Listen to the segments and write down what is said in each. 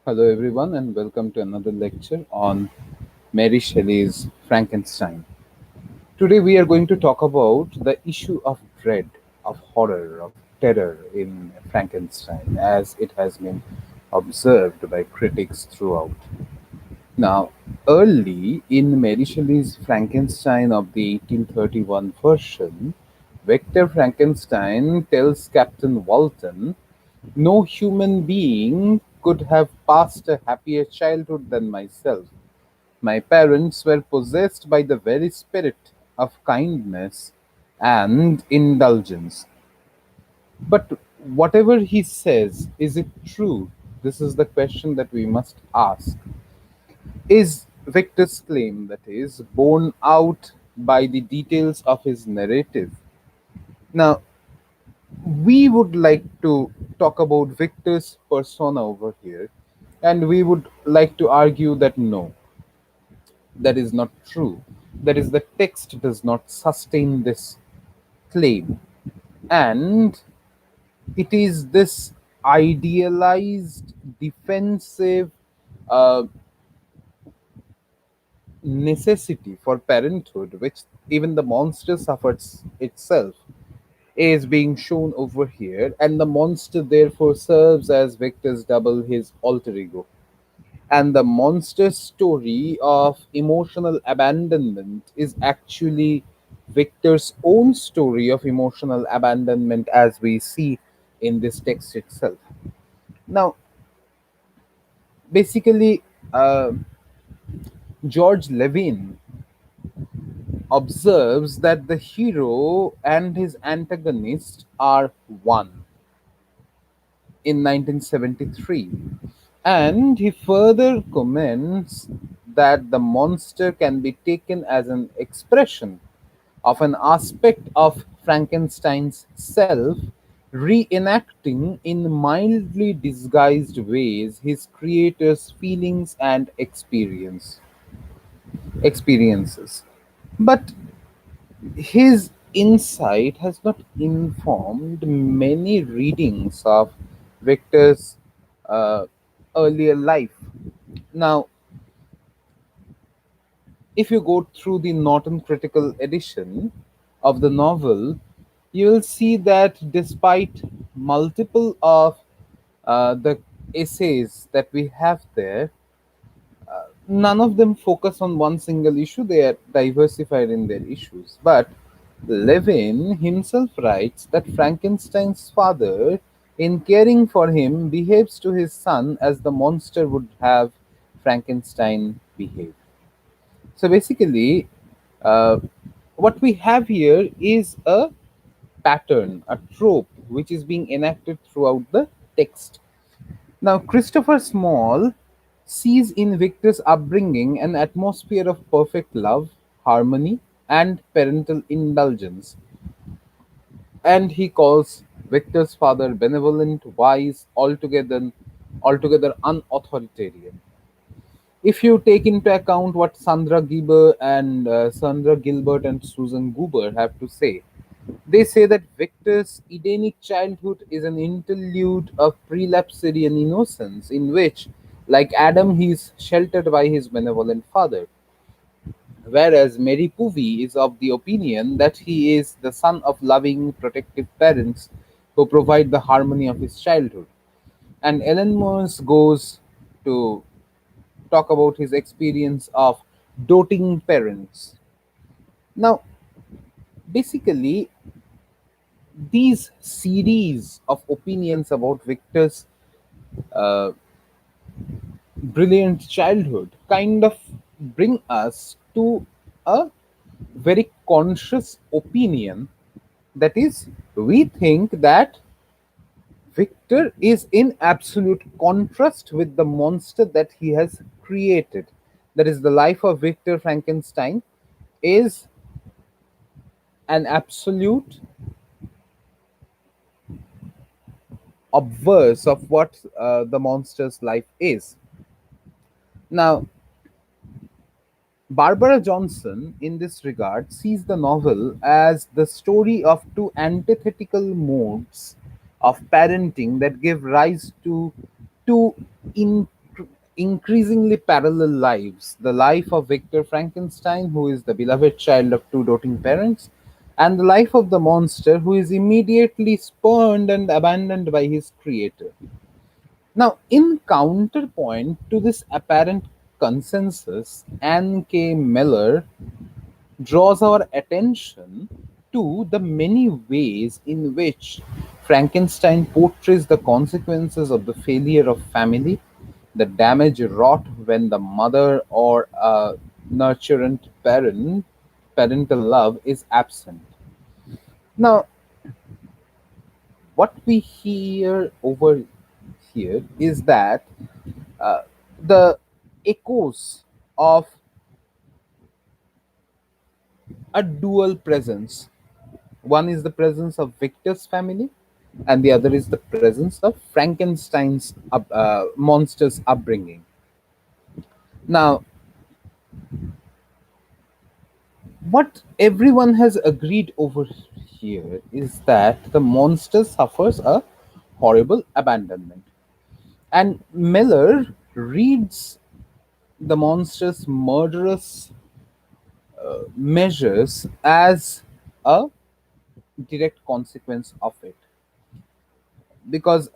Hello, everyone, and welcome to another lecture on Mary Shelley's Frankenstein. Today, we are going to talk about the issue of dread, of horror, of terror in Frankenstein, as it has been observed by critics throughout. Now, early in Mary Shelley's Frankenstein of the 1831 version, Victor Frankenstein tells Captain Walton, "No human being could have passed a happier childhood than myself. My parents were possessed by the very spirit of kindness and indulgence." But whatever he says, is it true? This is the question that we must ask. Is Victor's claim, that is, borne out by the details of his narrative? Now, we would like to talk about Victor's persona over here, and we would like to argue that no, that is not true. That is, the text does not sustain this claim, and it is this idealized, defensive uh, necessity for parenthood, which even the monster suffers itself, is being shown over here, and the monster therefore serves as Victor's double, his alter ego. And the monster story of emotional abandonment is actually Victor's own story of emotional abandonment, as we see in this text itself. Now, basically, George Levin observes that the hero and his antagonist are one in 1973. And he further comments that the monster can be taken as an expression of an aspect of Frankenstein's self, reenacting in mildly disguised ways his creator's feelings and experiences. But his insight has not informed many readings of Victor's uh, earlier life. Now, if you go through the Norton Critical Edition of the novel, you will see that despite multiple of the essays that we have there, none of them focus on one single issue. They are diversified in their issues. But Levin himself writes that Frankenstein's father, in caring for him, behaves to his son as the monster would have Frankenstein behave. So basically, uh, what we have here is a pattern, a trope, which is being enacted throughout the text. Now, Christopher Small sees in Victor's upbringing an atmosphere of perfect love, harmony, and parental indulgence, and he calls Victor's father benevolent, wise, altogether unauthoritarian. If you take into account what Sandra Gilbert and Susan Goober have to say, they say that Victor's Edenic childhood is an interlude of prelapsarian innocence in which, like Adam, he is sheltered by his benevolent father, whereas Mary Poovey is of the opinion that he is the son of loving, protective parents who provide the harmony of his childhood. And Ellen Morse goes to talk about his experience of doting parents. Now, basically, these series of opinions about Victor's uh, brilliant childhood kind of bring us to a very conscious opinion, that is, we think that Victor is in absolute contrast with the monster that he has created. That is, the life of Victor Frankenstein is an absolute obverse of what the monster's life is. Now, Barbara Johnson, in this regard, sees the novel as the story of two antithetical modes of parenting that give rise to two increasingly parallel lives: the life of Victor Frankenstein, who is the beloved child of two doting parents, and the life of the monster, who is immediately spurned and abandoned by his creator. Now, in counterpoint to this apparent consensus, Anne K. Miller draws our attention to the many ways in which Frankenstein portrays the consequences of the failure of family, the damage wrought when the mother or a nurturant parental love is absent. Now, what we hear over here is that uh, the echoes of a dual presence. One is the presence of Victor's family, and the other is the presence of Frankenstein's monster's upbringing. Now, what everyone has agreed over here is that the monster suffers a horrible abandonment. And Miller reads the monster's murderous measures as a direct consequence of it. Because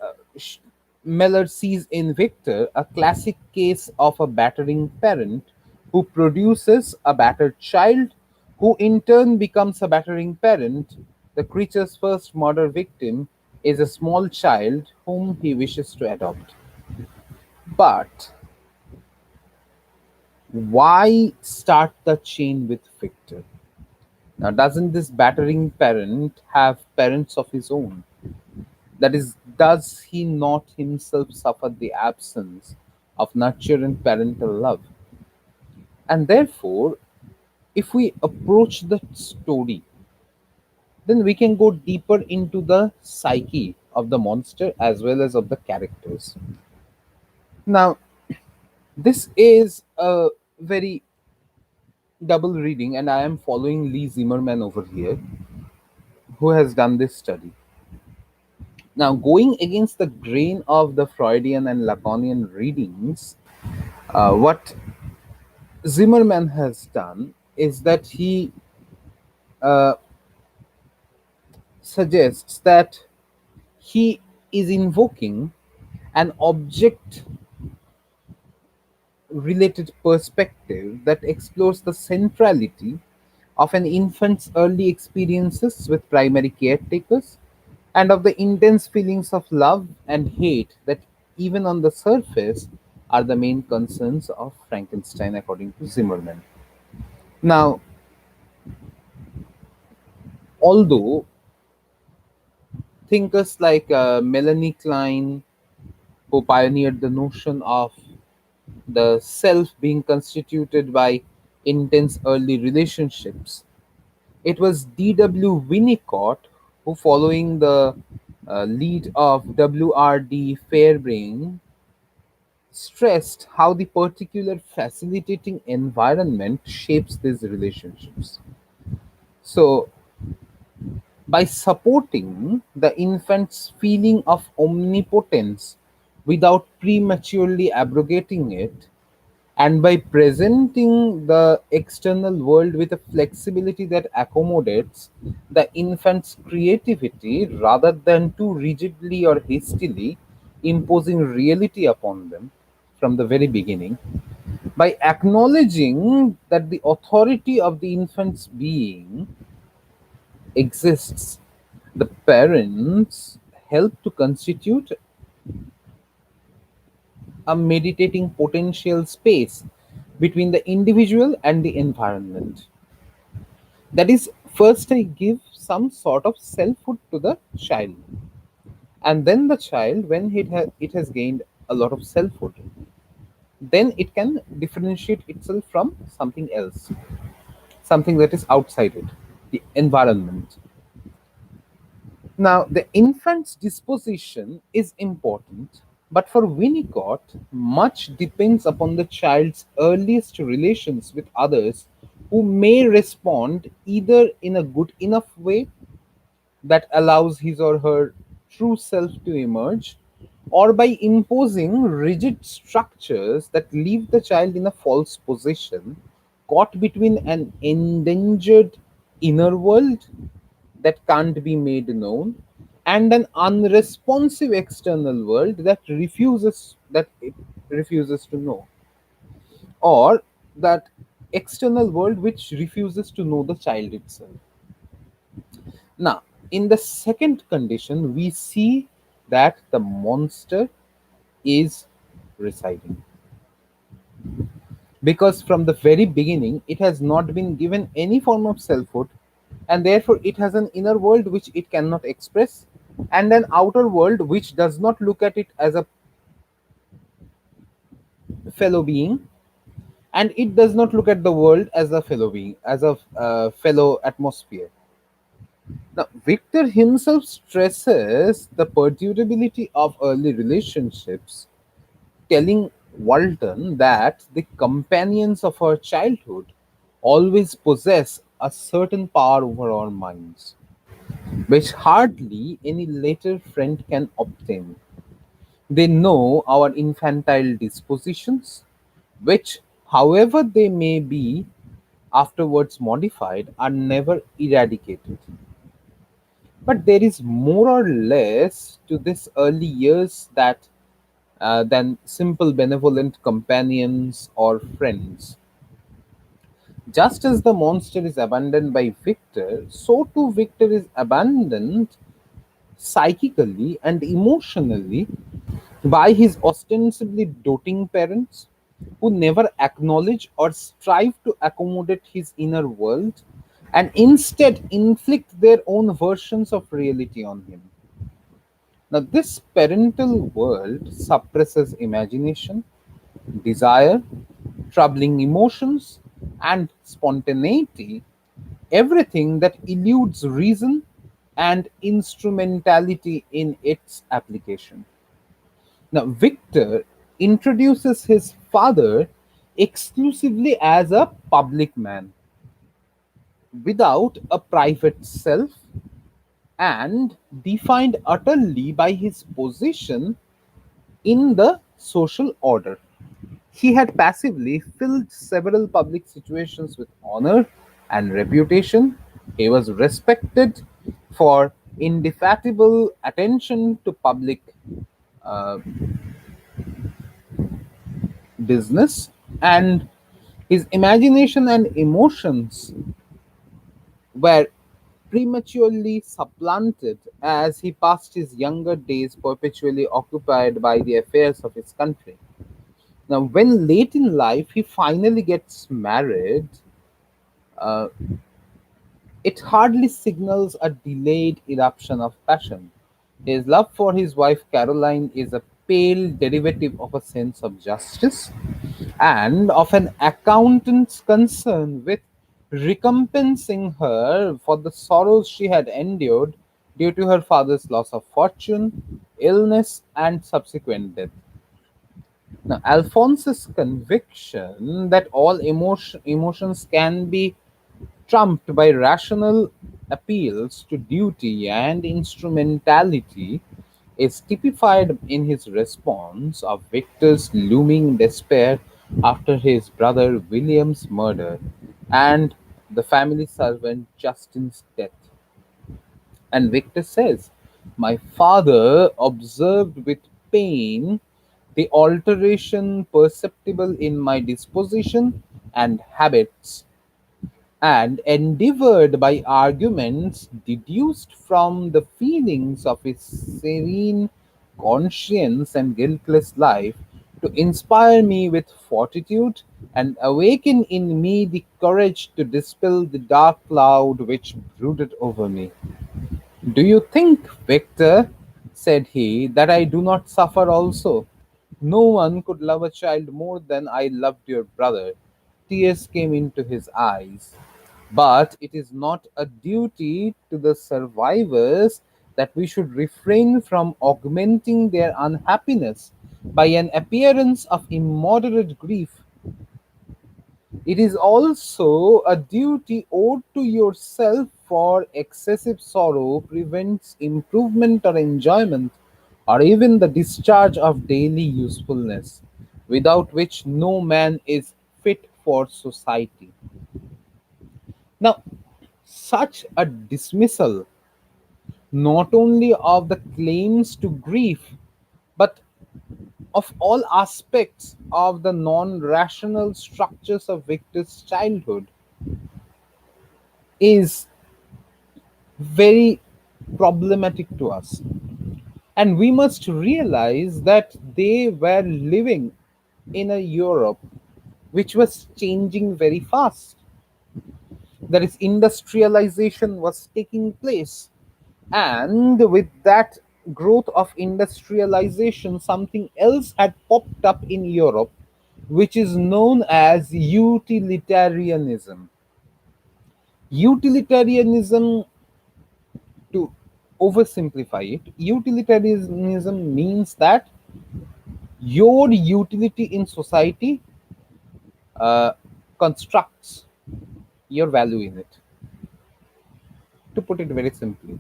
Miller sees in Victor a classic case of a battering parent who produces a battered child, who in turn becomes a battering parent. The creature's first murder victim is a small child whom he wishes to adopt. But why start the chain with Victor? Now, doesn't this battering parent have parents of his own? That is, does he not himself suffer the absence of nurture and parental love? And therefore, if we approach the story, then we can go deeper into the psyche of the monster as well as of the characters. Now, this is a very double reading, and I am following Lee Zimmerman over here, who has done this study. Now, going against the grain of the Freudian and Lacanian readings, what Zimmerman has done is that he uh, suggests that he is invoking an object related perspective that explores the centrality of an infant's early experiences with primary caretakers and of the intense feelings of love and hate that, even on the surface, are the main concerns of Frankenstein, according to Zimmerman. Now, although thinkers like Melanie Klein, who pioneered the notion of the self being constituted by intense early relationships, it was D.W. Winnicott who, following the lead of W.R.D. Fairbairn, stressed how the particular facilitating environment shapes these relationships. So, by supporting the infant's feeling of omnipotence without prematurely abrogating it, and by presenting the external world with a flexibility that accommodates the infant's creativity rather than too rigidly or hastily imposing reality upon them from the very beginning, by acknowledging that the authority of the infant's being exists, the parents help to constitute a meditating potential space between the individual and the environment. That is, first I give some sort of selfhood to the child, and then the child, when it has gained a lot of selfhood, then it can differentiate itself from something else, something that is outside it, the environment. Now, the infant's disposition is important, but for Winnicott, much depends upon the child's earliest relations with others who may respond either in a good enough way that allows his or her true self to emerge, or by imposing rigid structures that leave the child in a false position, caught between an endangered inner world that can't be made known and an unresponsive external world that it refuses to know, or that external world which refuses to know the child itself. Now, in the second condition, we see that the monster is residing, because from the very beginning it has not been given any form of selfhood, and therefore it has an inner world which it cannot express, and an outer world which does not look at it as a fellow being, and it does not look at the world as a fellow being, as a fellow atmosphere. Now, Victor himself stresses the perdurability of early relationships, telling Walton that the companions of our childhood always possess a certain power over our minds, which hardly any later friend can obtain. They know our infantile dispositions, which, however they may be afterwards modified, are never eradicated. But there is more or less to this early years than simple benevolent companions or friends. Just as the monster is abandoned by Victor, so too Victor is abandoned psychically and emotionally by his ostensibly doting parents, who never acknowledge or strive to accommodate his inner world and instead inflict their own versions of reality on him. Now, this parental world suppresses imagination, desire, troubling emotions, and spontaneity, everything that eludes reason and instrumentality in its application. Now, Victor introduces his father exclusively as a public man without a private self and defined utterly by his position in the social order. He had passively filled several public situations with honor and reputation. He was respected for indefatigable attention to public uh, business, and his imagination and emotions were prematurely supplanted as he passed his younger days perpetually occupied by the affairs of his country. Now, when late in life he finally gets married, uh, it hardly signals a delayed eruption of passion. His love for his wife Caroline is a pale derivative of a sense of justice and of an accountant's concern with recompensing her for the sorrows she had endured due to her father's loss of fortune, illness, and subsequent death. Now, Alphonse's conviction that all emotions can be trumped by rational appeals to duty and instrumentality is typified in his response of Victor's looming despair after his brother William's murder and the family servant Justin's death. And Victor says, "My father observed with pain the alteration perceptible in my disposition and habits, and endeavored by arguments deduced from the feelings of his serene conscience and guiltless life to inspire me with fortitude and awaken in me the courage to dispel the dark cloud which brooded over me. Do you think, Victor, said he, that I do not suffer also? No one could love a child more than I loved your brother." Tears came into his eyes. "But it is not a duty to the survivors that we should refrain from augmenting their unhappiness by an appearance of immoderate grief. It is also a duty owed to yourself, for excessive sorrow prevents improvement or enjoyment, or even the discharge of daily usefulness, without which no man is fit for society. Now, such a dismissal not only of the claims to grief, but of all aspects of the non rational structures of Victor's childhood is very problematic to us. And we must realize that they were living in a Europe which was changing very fast. That is, industrialization was taking place. And with that growth of industrialization, something else had popped up in Europe, which is known as utilitarianism. Utilitarianism, to oversimplify it, utilitarianism means that your utility in society uh, constructs your value in it. To put it very simply.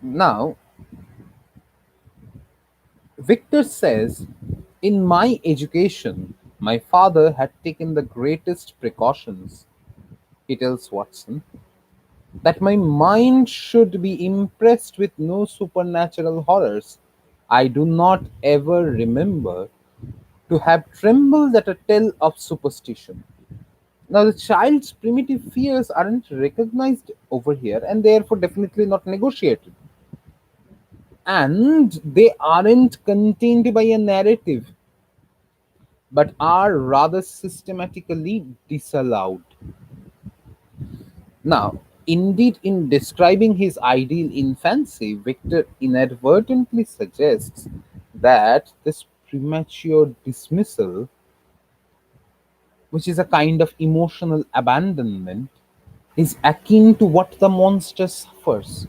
Now, Victor says, in my education, my father had taken the greatest precautions, he tells Watson, that my mind should be impressed with no supernatural horrors. I do not ever remember to have trembled at a tale of superstition. Now, the child's primitive fears aren't recognized over here and therefore definitely not negotiated. And they aren't contained by a narrative but are rather systematically disallowed. Now, indeed, in describing his ideal infancy, Victor inadvertently suggests that this premature dismissal, which is a kind of emotional abandonment, is akin to what the monster suffers.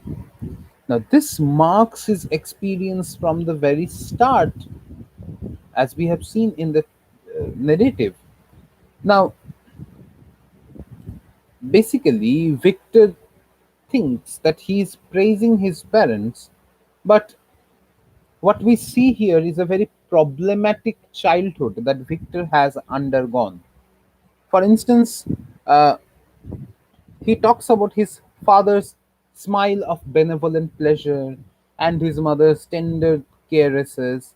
Now, this marks his experience from the very start, as we have seen in the narrative. Now, basically, Victor thinks that he is praising his parents, but what we see here is a very problematic childhood that Victor has undergone. For instance, uh, he talks about his father's smile of benevolent pleasure and his mother's tender caresses.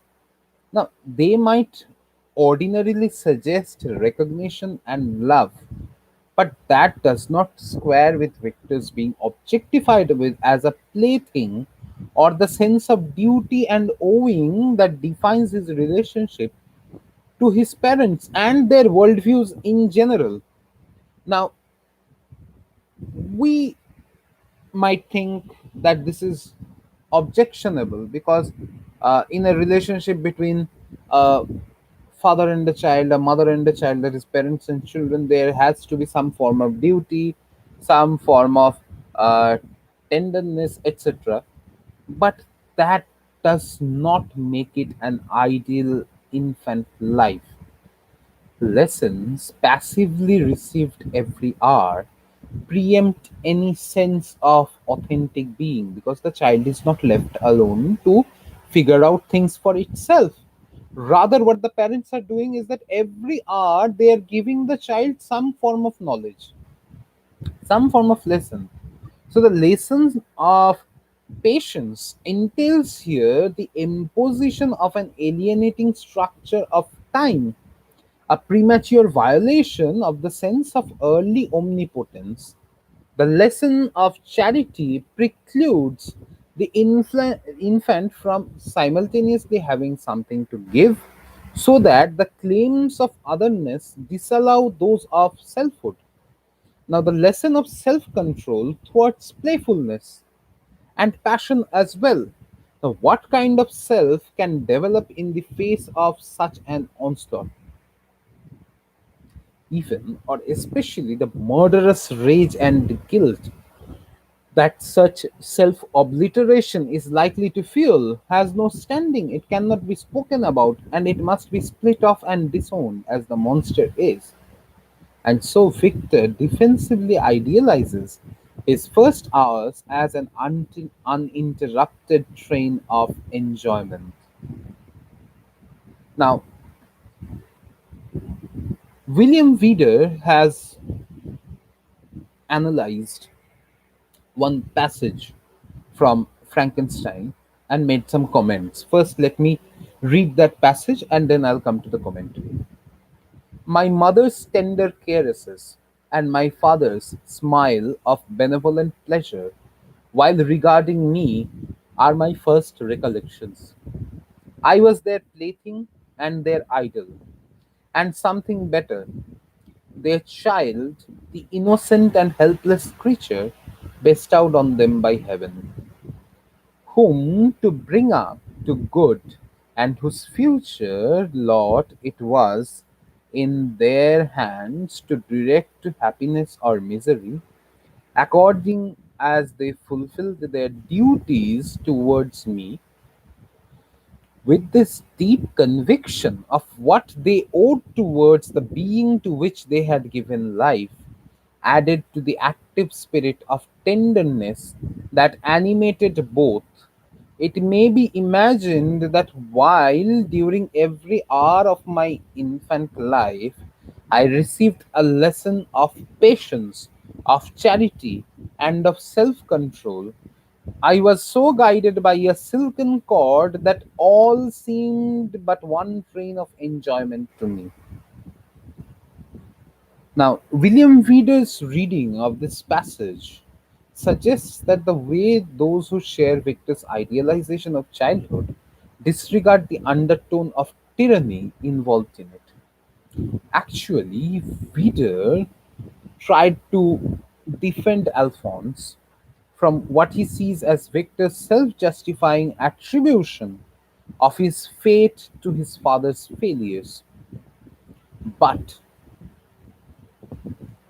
Now, they might ordinarily suggest recognition and love, but that does not square with Victor's being objectified with as a plaything or the sense of duty and owing that defines his relationship to his parents and their worldviews in general. Now, we might think that this is objectionable because in a relationship between a father and a child, a mother and a child, that is parents and children, there has to be some form of duty, some form of uh, tenderness, etc. But that does not make it an ideal infant life. Lessons passively received every hour preempt any sense of authentic being because the child is not left alone to figure out things for itself. Rather, what the parents are doing is that every hour they are giving the child some form of knowledge, some form of lesson. So, the lessons of patience entails here the imposition of an alienating structure of time, a premature violation of the sense of early omnipotence. The lesson of charity precludes the infant from simultaneously having something to give, so that the claims of otherness disallow those of selfhood. Now, the lesson of self control thwarts playfulness and passion as well. Now, what kind of self can develop in the face of such an onslaught? Even or especially the murderous rage and guilt that such self obliteration is likely to fuel has no standing. It cannot be spoken about, and it must be split off and disowned as the monster is. And so Victor defensively idealizes his first hours as an uninterrupted train of enjoyment. Now, William Wieder has analyzed one passage from Frankenstein and made some comments. First, let me read that passage and then I'll come to the commentary. My mother's tender caresses and my father's smile of benevolent pleasure while regarding me are my first recollections. I was their plaything and their idol, and something better, their child, the innocent and helpless creature bestowed on them by heaven, whom to bring up to good, and whose future lot it was in their hands to direct to happiness or misery, according as they fulfilled their duties towards me, with this deep conviction of what they owed towards the being to which they had given life, added to the active spirit of tenderness that animated both, it may be imagined that while during every hour of my infant life I received a lesson of patience, of charity, and of self control, I was so guided by a silken cord that all seemed but one train of enjoyment to me. Now, William Reader's reading of this passage suggests that the way those who share Victor's idealization of childhood disregard the undertone of tyranny involved in it. Actually, Reader tried to defend Alphonse from what he sees as Victor's self justifying attribution of his fate to his father's failures. But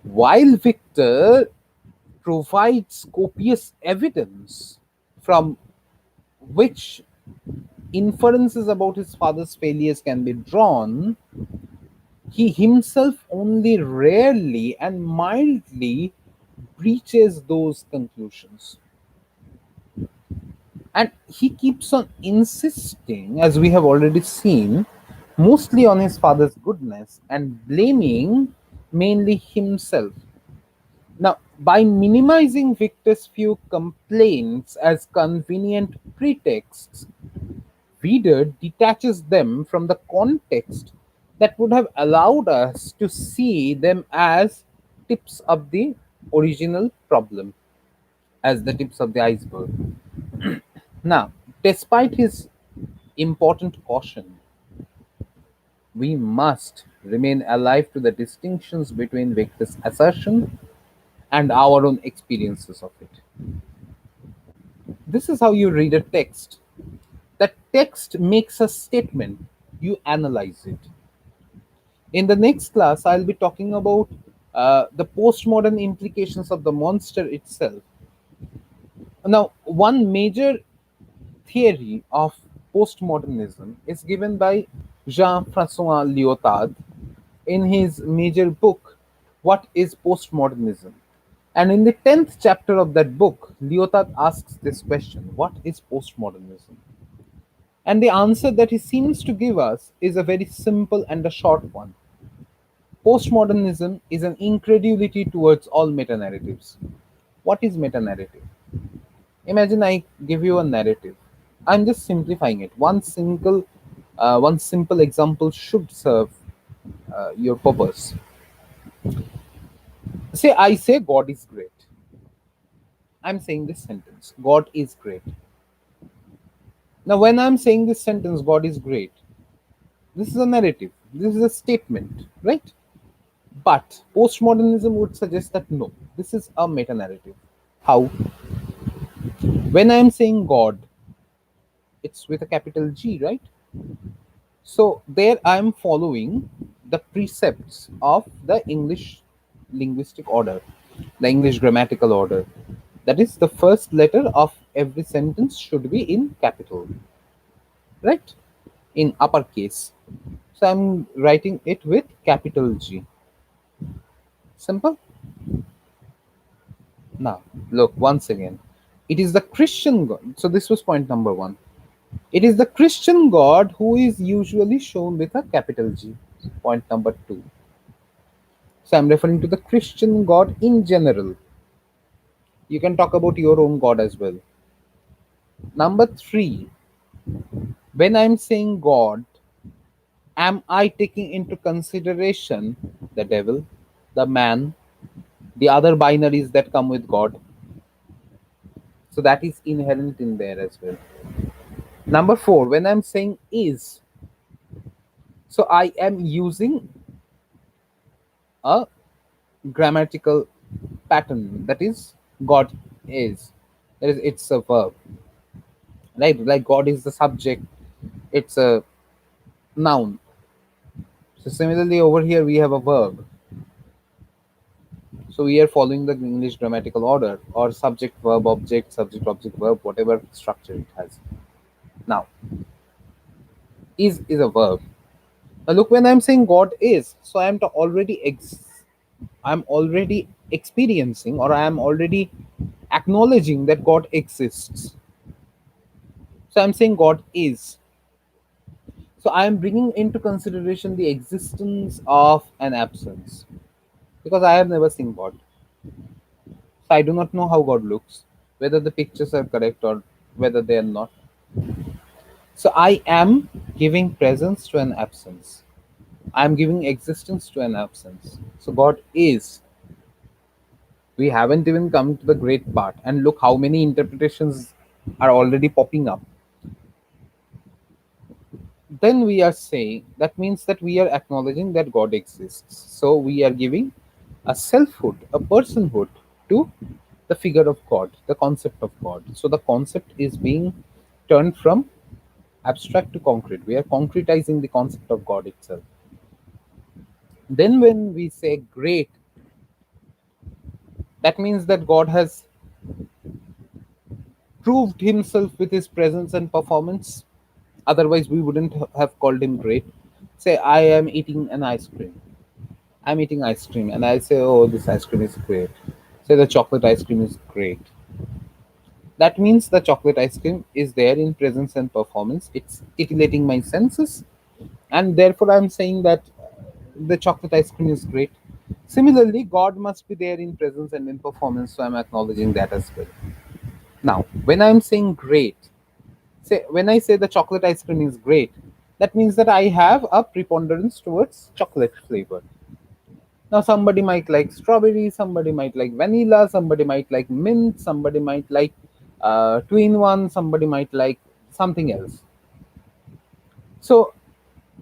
while Victor provides copious evidence from which inferences about his father's failures can be drawn, he himself only rarely and mildly breaches those conclusions. And he keeps on insisting, as we have already seen, mostly on his father's goodness and blaming mainly himself. Now, by minimizing Victor's few complaints as convenient pretexts, reader detaches them from the context that would have allowed us to see them as tips of the original problem, as the tips of the iceberg. Now, despite his important caution, we must remain alive to the distinctions between Victor's assertion and our own experiences of it. This is how you read a text. The text makes a statement, you analyze it. In the next class, I'll be talking about the postmodern implications of the monster itself. Now, one major theory of postmodernism is given by Jean-Francois Lyotard in his major book, What is Postmodernism? And in the 10th chapter of that book, Lyotard asks this question: what is postmodernism? And the answer that he seems to give us is a very simple and a short one. Postmodernism is an incredulity towards all meta narratives. What is meta narrative? Imagine I give you a narrative. I'm just simplifying it. One simple example should serve your purpose. Say I say God is great. I'm saying this sentence: God is great. Now, when I'm saying this sentence, God is great, this is a narrative. This is a statement, right? But postmodernism would suggest that no, this is a meta narrative. How? When I'm saying God, it's with a capital G, right? So there I'm following the precepts of the English linguistic order, the English grammatical order. That is, the first letter of every sentence should be in capital, right? In uppercase. So I'm writing it with capital G. Simple. Now, look once again. It is the Christian God. So, this was point number one. It is the Christian God who is usually shown with a capital G. Point number two. So, I'm referring to the Christian God in general. You can talk about your own God as well. Number three, when I'm saying God, am I taking into consideration the devil, the man, the other binaries that come with God? So that is inherent in there as well. Number four, when I'm saying is, so I am using a grammatical pattern, that is God is. That is, it's a verb, right? Like God is the subject, it's a noun. So similarly, over here we have a verb. So we are following the English grammatical order, or subject object verb, whatever structure it has. Now, is a verb. Now look, when I'm saying God is, so I'm already experiencing, or I am already acknowledging that God exists. So I'm saying God is. So I am bringing into consideration the existence of an absence, because I have never seen God. So I do not know how God looks, whether the pictures are correct or whether they are not. So I am giving presence to an absence. I am giving existence to an absence. So God is. We haven't even come to the great part. And look how many interpretations are already popping up. Then we are saying that means that we are acknowledging that God exists. So we are giving a selfhood, a personhood to the figure of God, the concept of God. So the concept is being turned from abstract to concrete. We are concretizing the concept of God itself. Then when we say great, that means that God has proved himself with his presence and performance. Otherwise, we wouldn't have called him great. Say, I am eating an ice cream. I'm eating ice cream, and I say, oh, this ice cream is great. Say, the chocolate ice cream is great. That means the chocolate ice cream is there in presence and performance. It's titillating my senses, and therefore I'm saying that the chocolate ice cream is great. Similarly, God must be there in presence and in performance, so I'm acknowledging that as well. Now, when I'm saying great, say when I say the chocolate ice cream is great, that means that I have a preponderance towards chocolate flavor. Now, somebody might like strawberry, somebody might like vanilla, somebody might like mint, somebody might like two in one, somebody might like something else. So,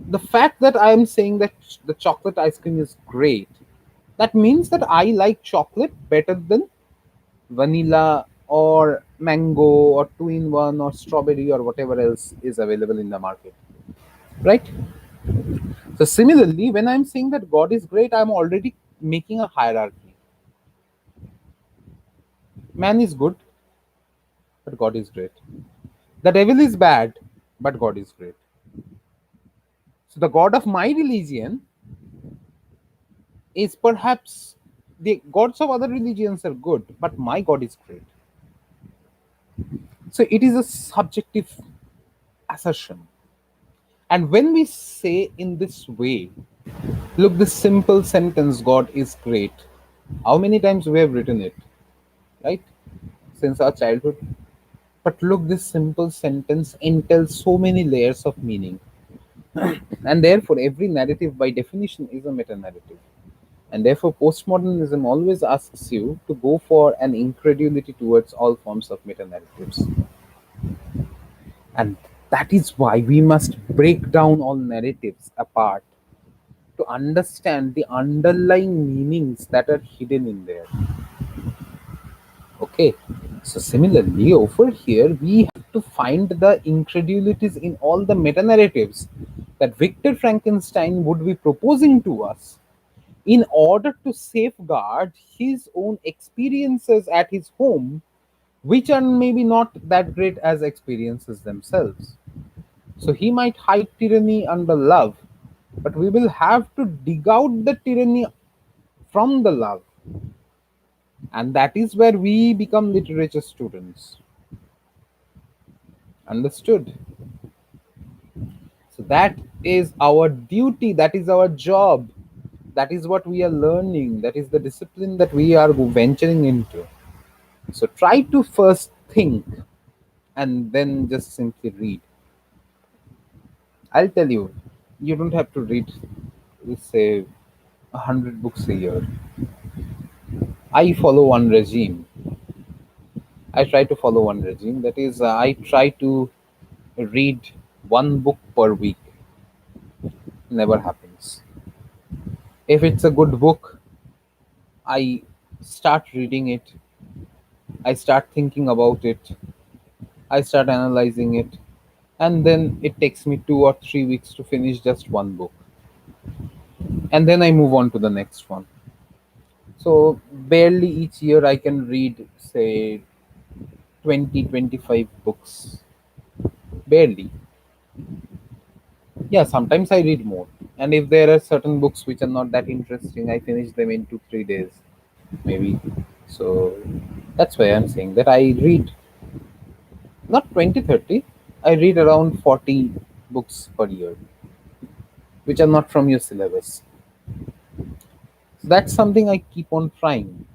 the fact that I am saying that the chocolate ice cream is great, that means that I like chocolate better than vanilla or mango or two in one or strawberry or whatever else is available in the market, right? So, similarly, when I'm saying that God is great, I'm already making a hierarchy. Man is good, but God is great. The devil is bad, but God is great. So, the God of my religion is perhaps the gods of other religions are good, but my God is great. So, it is a subjective assertion. And when we say in this way, look, this simple sentence, God is great, how many times we have written it, right? Since our childhood. But look, this simple sentence entails so many layers of meaning. And therefore, every narrative by definition is a meta narrative. And therefore, postmodernism always asks you to go for an incredulity towards all forms of meta narratives. And that is why we must break down all narratives apart to understand the underlying meanings that are hidden in there. Okay, so similarly, over here, we have to find the incredulities in all the meta narratives that Victor Frankenstein would be proposing to us in order to safeguard his own experiences at his home, which are maybe not that great as experiences themselves. So he might hide tyranny under love, but we will have to dig out the tyranny from the love. And that is where we become literature students. Understood? So that is our duty, that is our job, that is what we are learning, that is the discipline that we are venturing into. So try to first think and then just simply read. I'll tell you, you don't have to read, say, 100 books a year. I follow one regime. I try to follow one regime. That is, I try to read one book per week. Never happens. If it's a good book, I start reading it. I start thinking about it. I start analyzing it. And then it takes me 2 or 3 weeks to finish just one book. And then I move on to the next one. So barely each year I can read, say, 20, 25 books. Barely. Yeah, sometimes I read more. And if there are certain books which are not that interesting, I finish them in 2, 3 days, maybe. So that's why I'm saying that I read not 20, 30, I read around 40 books per year, which are not from your syllabus. So that's something I keep on trying.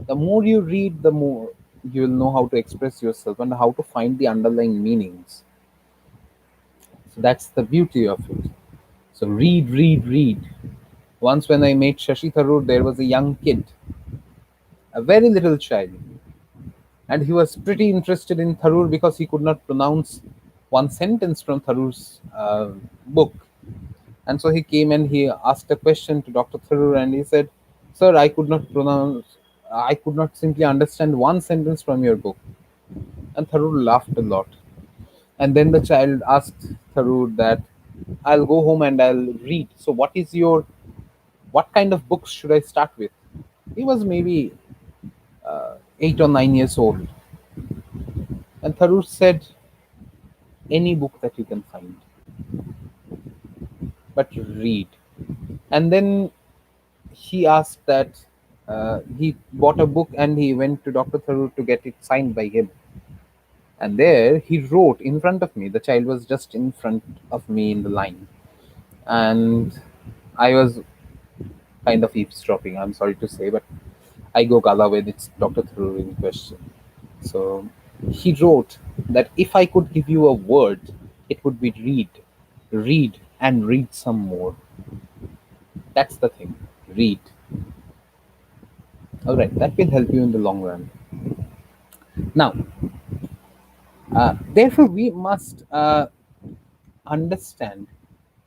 The more you read, the more you will know how to express yourself and how to find the underlying meanings. So that's the beauty of it. So read, read, read. Once when I met Shashi Tharoor, there was a young kid, a very little child, and he was pretty interested in Tharoor because he could not pronounce one sentence from Tharoor's book. And so he came and he asked a question to Dr. Tharoor, and he said, "Sir, I could not simply understand one sentence from your book." And Tharoor laughed a lot. And then the child asked Tharoor that, "I'll go home and I'll read. So, what kind of books should I start with?" He was maybe 8 or 9 years old. And Tharoor said, "Any book that you can find, but read." And then he asked that he bought a book and he went to Dr. Tharoor to get it signed by him. And there he wrote in front of me. The child was just in front of me in the line. And I was kind of eavesdropping, I'm sorry to say, but I go gala when it's Dr. Tharoor in question. So he wrote that if I could give you a word, it would be read, read, and read some more. That's the thing. Read. All right, that will help you in the long run. Now, therefore, we must understand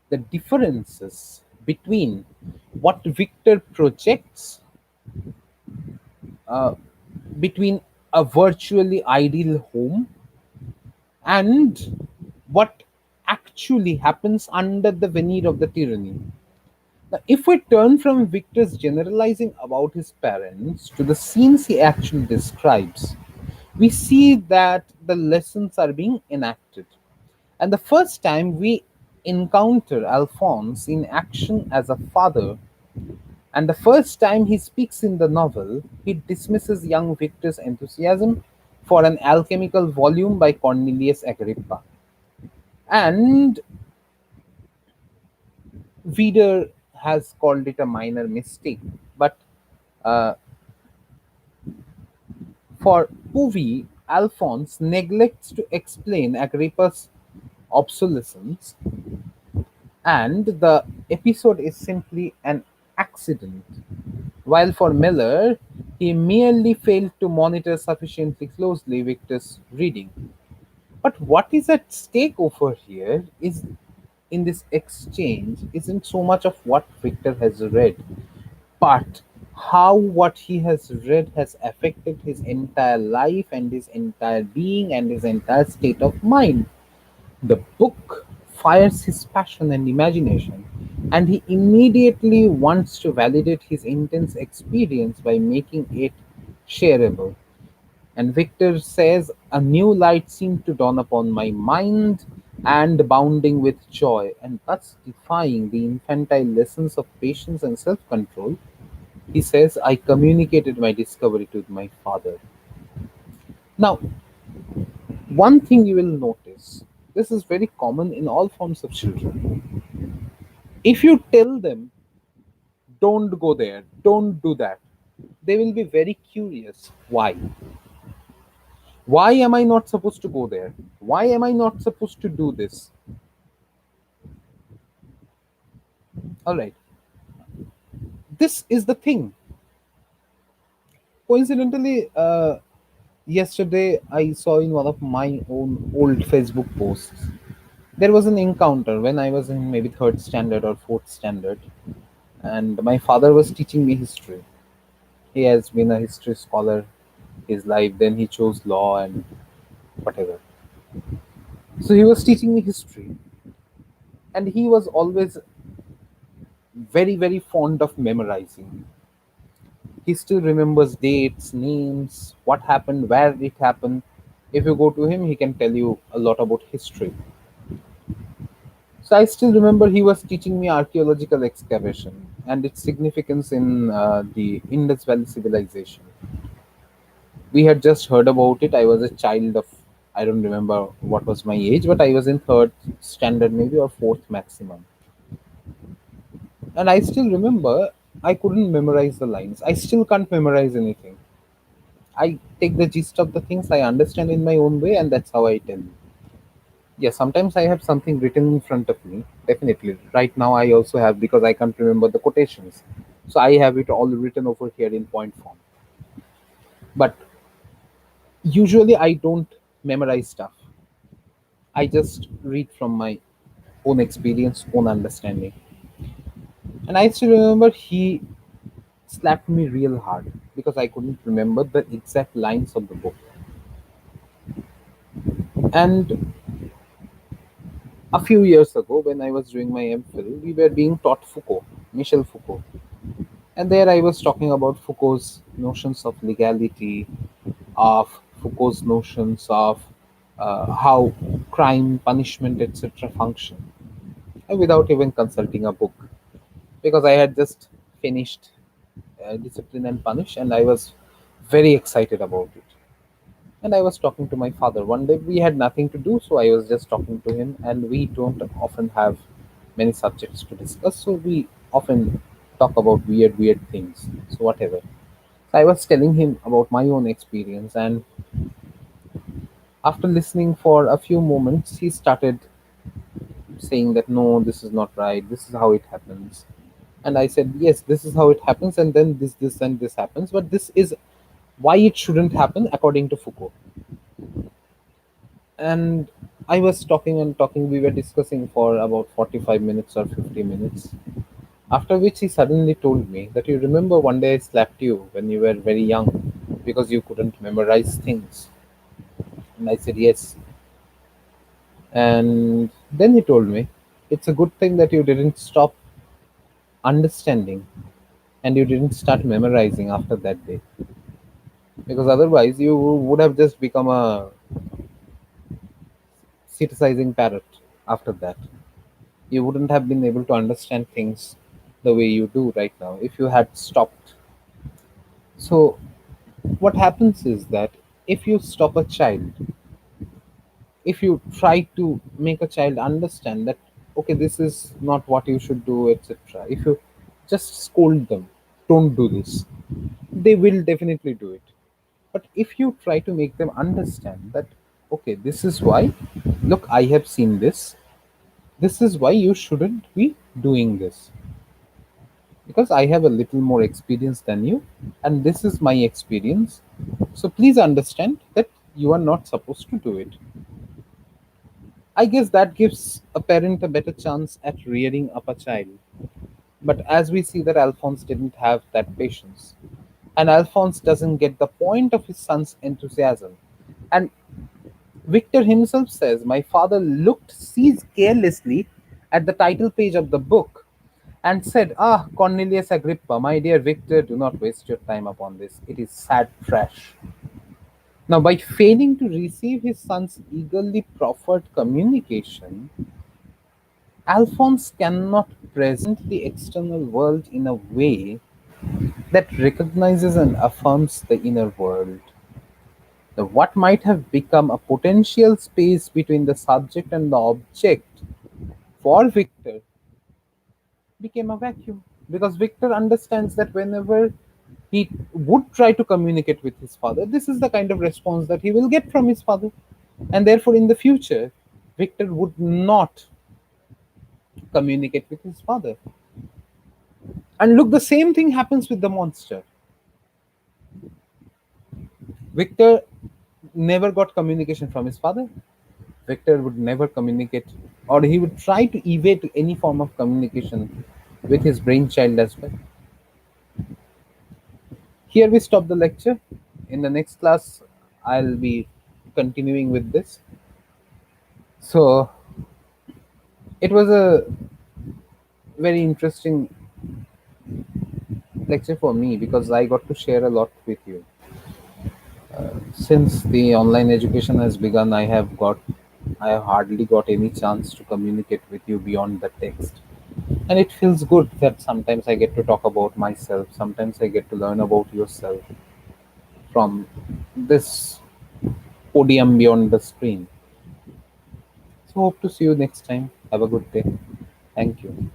the differences between what Victor projects uh, between a virtually ideal home and what actually happens under the veneer of the tyranny. Now, if we turn from Victor's generalizing about his parents to the scenes he actually describes, we see that the lessons are being enacted. And the first time we encounter Alphonse in action as a father, and the first time he speaks in the novel, he dismisses young Victor's enthusiasm for an alchemical volume by Cornelius Agrippa. And Wieder has called it a minor mistake. But uh, for Puvi, Alphonse neglects to explain Agrippa's obsolescence, and the episode is simply an accident. While for Miller, he merely failed to monitor sufficiently closely Victor's reading. But what is at stake over here is in this exchange isn't so much of what Victor has read, but how what he has read has affected his entire life and his entire being and his entire state of mind. The book fires his passion and imagination, and he immediately wants to validate his intense experience by making it shareable. And Victor says, "A new light seemed to dawn upon my mind, and bounding with joy, and thus defying the infantile lessons of patience and self control, He says, I communicated my discovery to my father. Now, one thing you will notice, this is very common in all forms of children. If you tell them, don't go there, don't do that, they will be very curious. Why? Why am I not supposed to go there? Why am I not supposed to do this? All right, this is the thing. Coincidentally, yesterday I saw in one of my own old Facebook posts, there was an encounter when I was in maybe third standard or fourth standard, and my father was teaching me history. He has been a history scholar his life, then he chose law and whatever. So he was teaching me history, and he was always very, very fond of memorizing. He still remembers dates, names, what happened, where it happened. If you go to him, he can tell you a lot about history. So I still remember he was teaching me archaeological excavation and its significance in the Indus Valley civilization. We had just heard about it. I was a child of, I don't remember what was my age, but I was in third standard maybe or fourth maximum. And I still remember I couldn't memorize the lines. I still can't memorize anything. I take the gist of the things I understand in my own way, and that's how I tell you. Yeah, sometimes I have something written in front of me. Definitely. Right now, I also have because I can't remember the quotations. So I have it all written over here in point form. But usually, I don't memorize stuff. I just read from my own experience, own understanding. And I still remember he slapped me real hard because I couldn't remember the exact lines of the book. And a few years ago, when I was doing my MPhil, we were being taught Foucault, Michel Foucault. And there I was talking about Foucault's notions of legality, of Foucault's notions of how crime, punishment, etc. function, and without even consulting a book, because I had just finished Discipline and Punish, and I was very excited about it. And I was talking to my father. One day we had nothing to do, so I was just talking to him, and we don't often have many subjects to discuss, so we often talk about weird, weird things. So, whatever. So I was telling him about my own experience, and after listening for a few moments, he started saying that no, this is not right, this is how it happens. And I said, yes, this is how it happens, and then this, and this happens, but this is why it shouldn't happen according to Foucault. And I was talking and talking, we were discussing for about 45 minutes or 50 minutes. After which he suddenly told me that you remember one day I slapped you when you were very young because you couldn't memorize things. And I said, yes. And then he told me, it's a good thing that you didn't stop understanding and you didn't start memorizing after that day. Because otherwise, you would have just become a criticizing parrot after that. You wouldn't have been able to understand things the way you do right now if you had stopped. So, what happens is that if you stop a child, if you try to make a child understand that, okay, this is not what you should do, etc., if you just scold them, don't do this, they will definitely do it. But if you try to make them understand that, okay, this is why, look, I have seen this is why you shouldn't be doing this, because I have a little more experience than you, and this is my experience. So please understand that you are not supposed to do it. I guess that gives a parent a better chance at rearing up a child. But as we see that Alphonse didn't have that patience. And Alphonse doesn't get the point of his son's enthusiasm. And Victor himself says, my father looked, seized carelessly at the title page of the book and said, ah, Cornelius Agrippa, my dear Victor, do not waste your time upon this. It is sad trash. Now, by failing to receive his son's eagerly proffered communication, Alphonse cannot present the external world in a way that recognizes and affirms the inner world. The what might have become a potential space between the subject and the object for Victor became a vacuum, because Victor understands that whenever he would try to communicate with his father, this is the kind of response that he will get from his father. And therefore, in the future, Victor would not communicate with his father. And look, the same thing happens with the monster. Victor never got communication from his father. Victor would never communicate, or he would try to evade any form of communication with his brainchild as well. Here we stop the lecture. In the next class, I'll be continuing with this. So it was a very interesting lecture for me because I got to share a lot with you. Since the online education has begun, I have hardly got any chance to communicate with you beyond the text. And it feels good that sometimes I get to talk about myself, sometimes I get to learn about yourself from this podium beyond the screen. So hope to see you next time. Have a good day. Thank you.